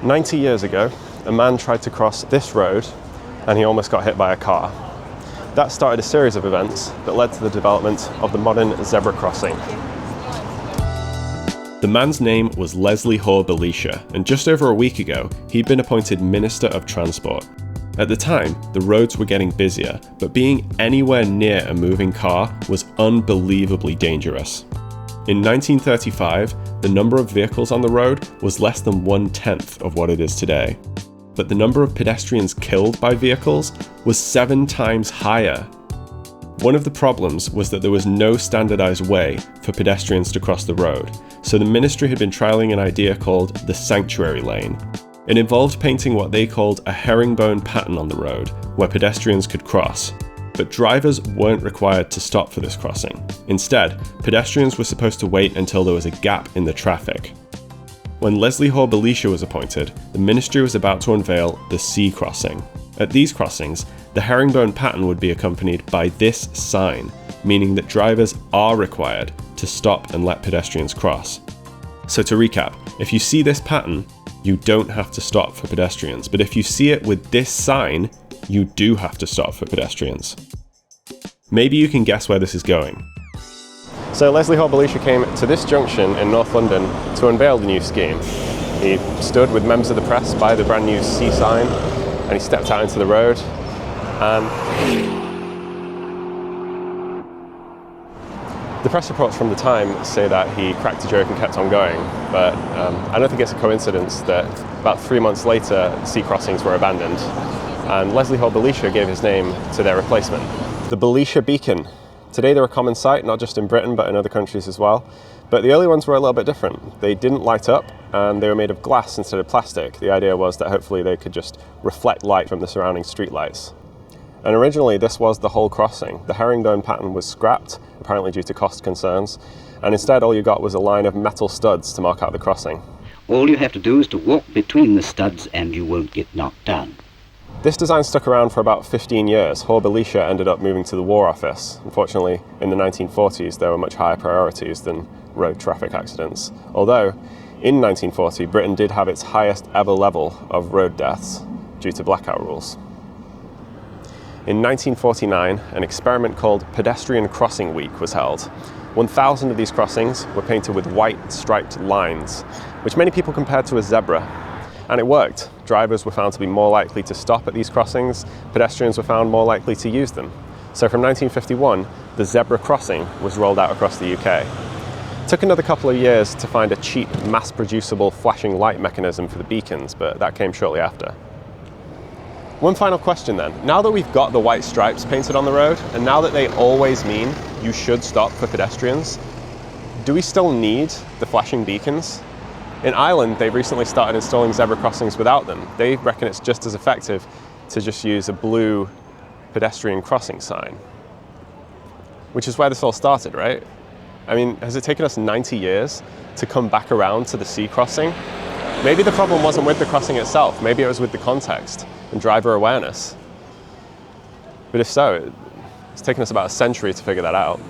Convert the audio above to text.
90 years ago, a man tried to cross this road and he almost got hit by a car. That started a series of events that led to the development of the modern zebra crossing. The man's name was Leslie Hoare Belisha, and just over a week ago, he'd been appointed Minister of Transport. At the time, the roads were getting busier, but being anywhere near a moving car was unbelievably dangerous. In 1935, the number of vehicles on the road was less than 1/10 of what it is today. But the number of pedestrians killed by vehicles was 7 times higher. One of the problems was that there was no standardized way for pedestrians to cross the road, so the ministry had been trialing an idea called the sanctuary lane. It involved painting what they called a herringbone pattern on the road, where pedestrians could cross. But drivers weren't required to stop for this crossing. Instead, pedestrians were supposed to wait until there was a gap in the traffic. When Leslie Hoare Belisha was appointed, the ministry was about to unveil the C crossing. At these crossings, the herringbone pattern would be accompanied by this sign, meaning that drivers are required to stop and let pedestrians cross. So to recap, if you see this pattern, you don't have to stop for pedestrians, but if you see it with this sign, you do have to stop for pedestrians. Maybe you can guess where this is going. So Leslie Hoare Belisha came to this junction in North London to unveil the new scheme. He stood with members of the press by the brand new C sign, and he stepped out into the road. The press reports from the time say that he cracked a joke and kept on going, but I don't think it's a coincidence that about 3 months later, C crossings were abandoned, and Leslie Hoare Belisha gave his name to their replacement. The Belisha Beacon. Today they're a common sight, not just in Britain, but in other countries as well. But the early ones were a little bit different. They didn't light up, and they were made of glass instead of plastic. The idea was that hopefully they could just reflect light from the surrounding streetlights. And originally this was the whole crossing. The herringbone pattern was scrapped, apparently due to cost concerns, and instead all you got was a line of metal studs to mark out the crossing. All you have to do is to walk between the studs and you won't get knocked down. This design stuck around for about 15 years. Hoare Belisha ended up moving to the War Office. Unfortunately, in the 1940s, there were much higher priorities than road traffic accidents. Although, in 1940, Britain did have its highest ever level of road deaths due to blackout rules. In 1949, an experiment called Pedestrian Crossing Week was held. 1,000 of these crossings were painted with white striped lines, which many people compared to a zebra. And it worked. Drivers were found to be more likely to stop at these crossings, pedestrians were found more likely to use them. So from 1951, the zebra crossing was rolled out across the UK. It took another couple of years to find a cheap, mass-producible flashing light mechanism for the beacons, but that came shortly after. One final question then. Now that we've got the white stripes painted on the road, and now that they always mean you should stop for pedestrians, do we still need the flashing beacons? In Ireland, they've recently started installing zebra crossings without them. They reckon it's just as effective to just use a blue pedestrian crossing sign. Which is where this all started, right? I mean, has it taken us 90 years to come back around to the C crossing? Maybe the problem wasn't with the crossing itself, maybe it was with the context and driver awareness. But if so, it's taken us about a century to figure that out.